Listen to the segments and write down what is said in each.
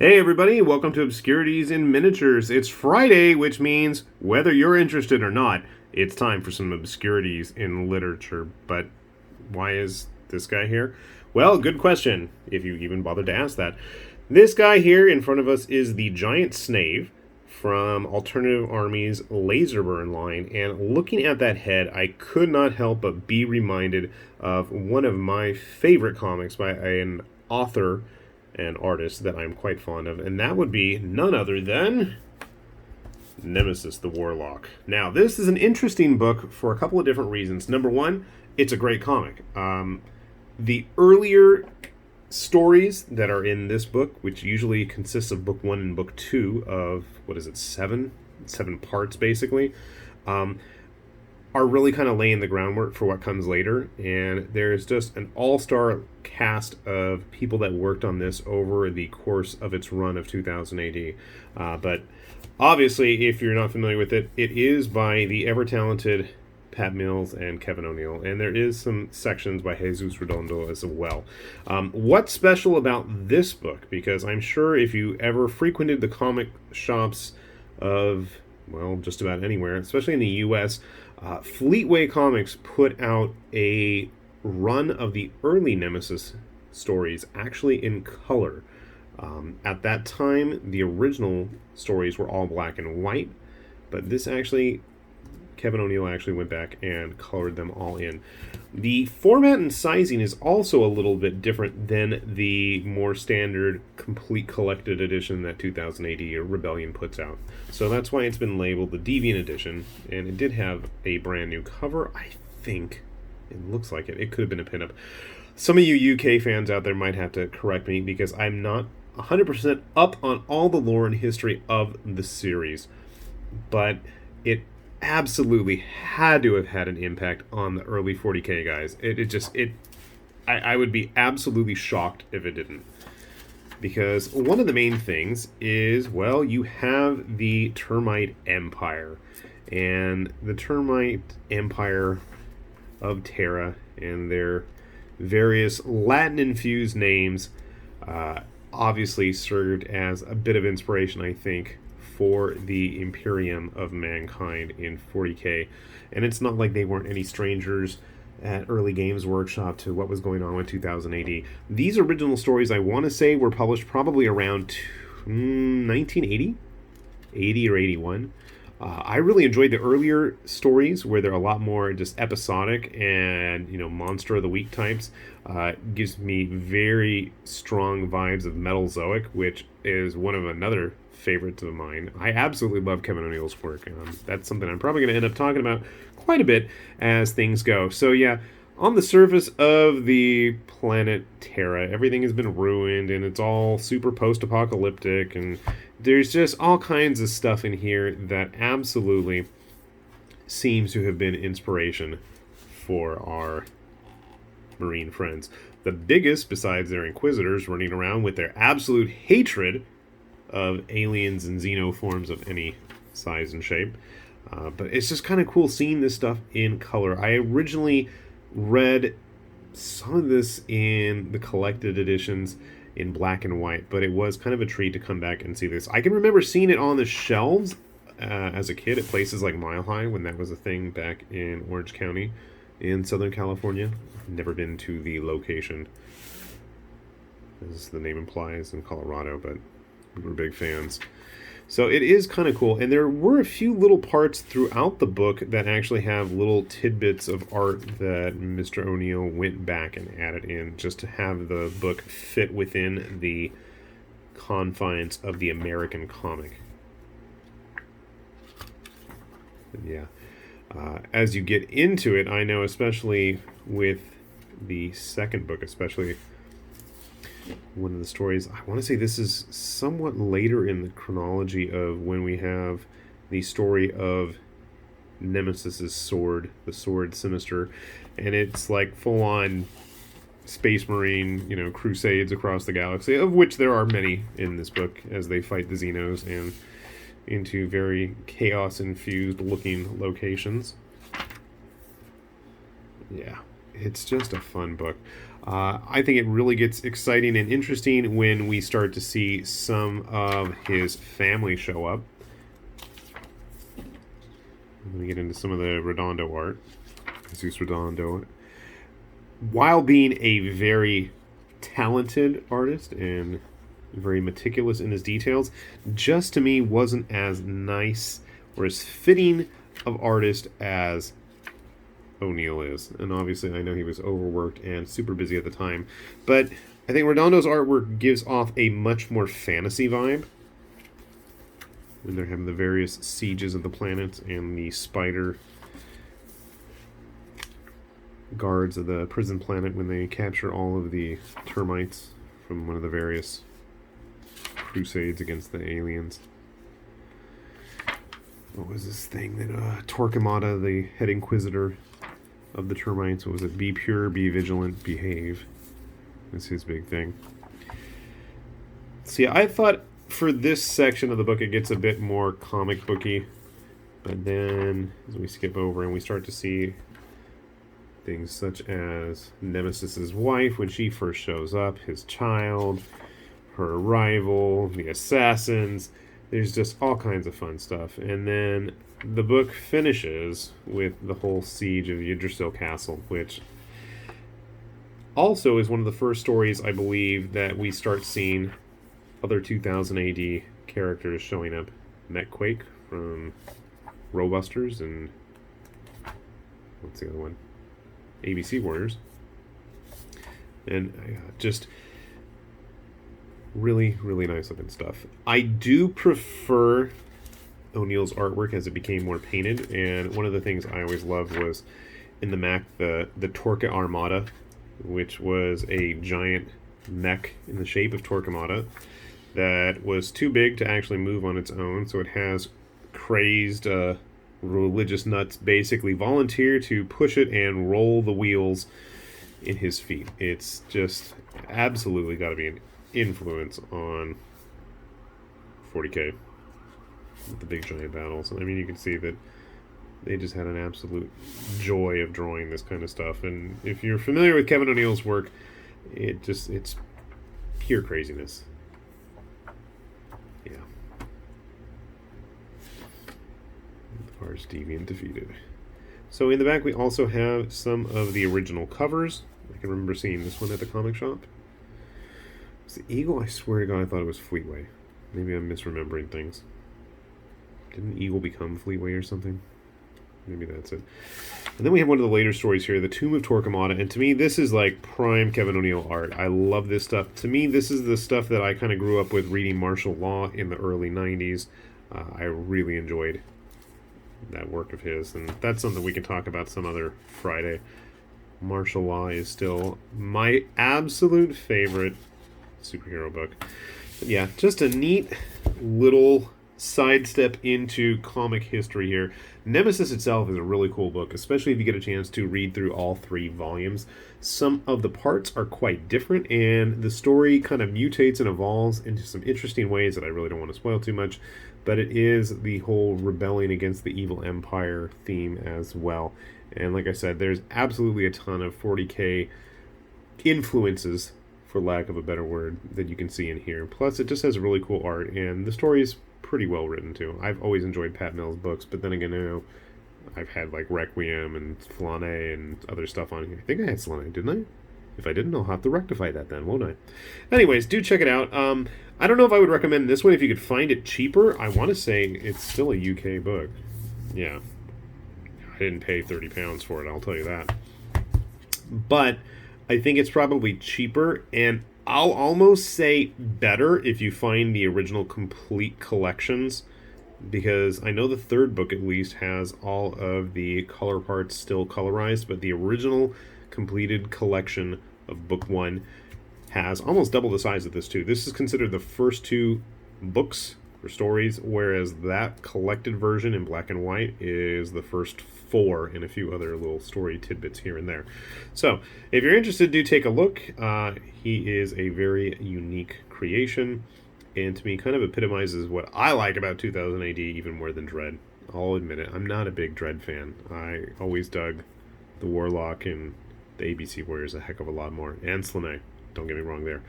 Hey everybody, welcome to Obscurities in Miniatures. It's Friday, which means whether you're interested or not, it's time for some obscurities in literature. But why is this guy here? Well, good question, if you even bothered to ask that. This guy here in front of us is the Giant Snave from Alternative Army's Laserburn line, and looking at that head, I could not help but be reminded of one of my favorite comics by an author and artist that I'm quite fond of, and that would be none other than Nemesis the Warlock. Now, this is an interesting book for a couple of different reasons. Number one, it's a great comic. The earlier stories that are in this book, which usually consists of book one and book two of, seven parts basically, are really kind of laying the groundwork for what comes later. And there's just an all-star cast of people that worked on this over the course of its run of 2000 AD. But obviously, if you're not familiar with it, it is by the ever-talented Pat Mills and Kevin O'Neill, and there is some sections by Jesus Redondo as well. What's special about this book? Because I'm sure if you ever frequented the comic shops of, well, just about anywhere, especially in the U.S., Fleetway Comics put out a run of the early Nemesis stories actually in color. At that time, the original stories were all black and white, but this actually, Kevin O'Neill actually went back and colored them all in. The format and sizing is also a little bit different than the more standard complete collected edition that 2000 AD Rebellion puts out. So that's why it's been labeled the Deviant Edition, and it did have a brand new cover. I think it looks like it. It could have been a pinup. Some of you UK fans out there might have to correct me because I'm not 100% up on all the lore and history of the series, but it absolutely had to have had an impact on the early 40k guys. I would be absolutely shocked if it didn't. Because one of the main things is, well, you have the Termite Empire. And the Termite Empire of Terra and their various Latin-infused names obviously served as a bit of inspiration, I think, for the Imperium of Mankind in 40k. And it's not like they weren't any strangers at early Games Workshop to what was going on with 2000 AD. These original stories, I want to say, were published probably around 1980, 80 or 81. I really enjoyed the earlier stories where they're a lot more just episodic and, monster of the week types. Gives me very strong vibes of Metalzoic, which is one of another favorites of mine. I absolutely love Kevin O'Neill's work. That's something I'm probably going to end up talking about quite a bit as things go. So yeah, on the surface of the planet Terra, everything has been ruined and it's all super post-apocalyptic, and there's just all kinds of stuff in here that absolutely seems to have been inspiration for our Marine friends. The biggest, besides their Inquisitors running around with their absolute hatred of aliens and xenoforms of any size and shape. But it's just kind of cool seeing this stuff in color. I originally read some of this in the collected editions in black and white, but it was kind of a treat to come back and see this. I can remember seeing it on the shelves as a kid at places like Mile High when that was a thing back in Orange County in Southern California. I've never been to the location, as the name implies, in Colorado, but we were big fans. So it is kind of cool. And there were a few little parts throughout the book that actually have little tidbits of art that Mr. O'Neill went back and added in just to have the book fit within the confines of the American comic. Yeah. As you get into it, I know especially with the second book, especially one of the stories, I want to say this is somewhat later in the chronology of when we have the story of Nemesis's sword, the sword Sinister, and it's like full-on Space Marine, crusades across the galaxy, of which there are many in this book as they fight the Xenos and into very chaos-infused looking locations. Yeah, it's just a fun book. I think it really gets exciting and interesting when we start to see some of his family show up. Let me get into some of the Redondo art. Jesus Redondo. While being a very talented artist and very meticulous in his details, just to me wasn't as nice or as fitting of artist as O'Neill is. And obviously I know he was overworked and super busy at the time, but I think Redondo's artwork gives off a much more fantasy vibe when they're having the various sieges of the planets and the spider guards of the prison planet when they capture all of the termites from one of the various crusades against the aliens. What was this thing that Torquemada, the head inquisitor of the termites, what was it? Be pure, be vigilant, behave. That's his big thing. See, I thought for this section of the book it gets a bit more comic booky, but then as we skip over and we start to see things such as Nemesis's wife when she first shows up, his child, her arrival, the assassins, there's just all kinds of fun stuff. And then the book finishes with the whole siege of Yggdrasil Castle, which also is one of the first stories, I believe, that we start seeing other 2000 AD characters showing up. Netquake from Robusters and what's the other one? ABC Warriors. And just really, really nice looking stuff. I do prefer O'Neill's artwork as it became more painted, and one of the things I always loved was in the Mac the Torca Armada, which was a giant mech in the shape of Torquemada that was too big to actually move on its own, so it has crazed religious nuts basically volunteer to push it and roll the wheels in his feet. It's just absolutely got to be an influence on 40K with the big giant battles. I mean, you can see that they just had an absolute joy of drawing this kind of stuff. And if you're familiar with Kevin O'Neill's work, it's pure craziness. Yeah. Arch Deviant defeated. So in the back we also have some of the original covers. I can remember seeing this one at the comic shop. It's the Eagle. I swear to God, I thought it was Fleetway. Maybe I'm misremembering things. Didn't Eagle become Fleetway or something? Maybe that's it. And then we have one of the later stories here, The Tomb of Torquemada. And to me, this is like prime Kevin O'Neill art. I love this stuff. To me, this is the stuff that I kind of grew up with reading martial law in the early 90s. I really enjoyed that work of his. And that's something we can talk about some other Friday. Martial law is still my absolute favorite superhero book. But yeah, just a neat little sidestep into comic history here. Nemesis itself is a really cool book, especially if you get a chance to read through all 3 volumes. Some of the parts are quite different, and the story kind of mutates and evolves into some interesting ways that I really don't want to spoil too much, but it is the whole rebelling against the evil empire theme as well. And like I said, there's absolutely a ton of 40K influences, for lack of a better word, that you can see in here. Plus, it just has really cool art, and the story is pretty well written too. I've always enjoyed Pat Mills' books, but then again, you know, I've had like Requiem and Flane and other stuff on here. I think I had Flane, didn't I? If I didn't, I'll have to rectify that then, won't I? Anyways, do check it out. I don't know if I would recommend this one if you could find it cheaper. I want to say it's still a UK book. Yeah. I didn't pay £30 for it, I'll tell you that. But I think it's probably cheaper, and I'll almost say better if you find the original complete collections, because I know the 3rd book at least has all of the color parts still colorized, but the original completed collection of book 1 has almost double the size of this too. This is considered the first 2 books or stories, whereas that collected version in black and white is the first 4 and a few other little story tidbits here and there. So if you're interested, do take a look. He is a very unique creation, and to me kind of epitomizes what I like about 2000 AD even more than Dread. I'll admit it, I'm not a big Dread fan. I always dug the Warlock and The ABC Warrior's a heck of a lot more. And Slane. Don't get me wrong there.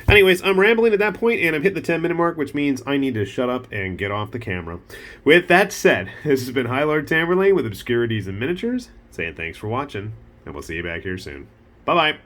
Anyways, I'm rambling at that point, and I'm hitting the 10-minute mark, which means I need to shut up and get off the camera. With that said, this has been High Lord Tamberlane with Obscurities and Miniatures, saying thanks for watching, and we'll see you back here soon. Bye-bye.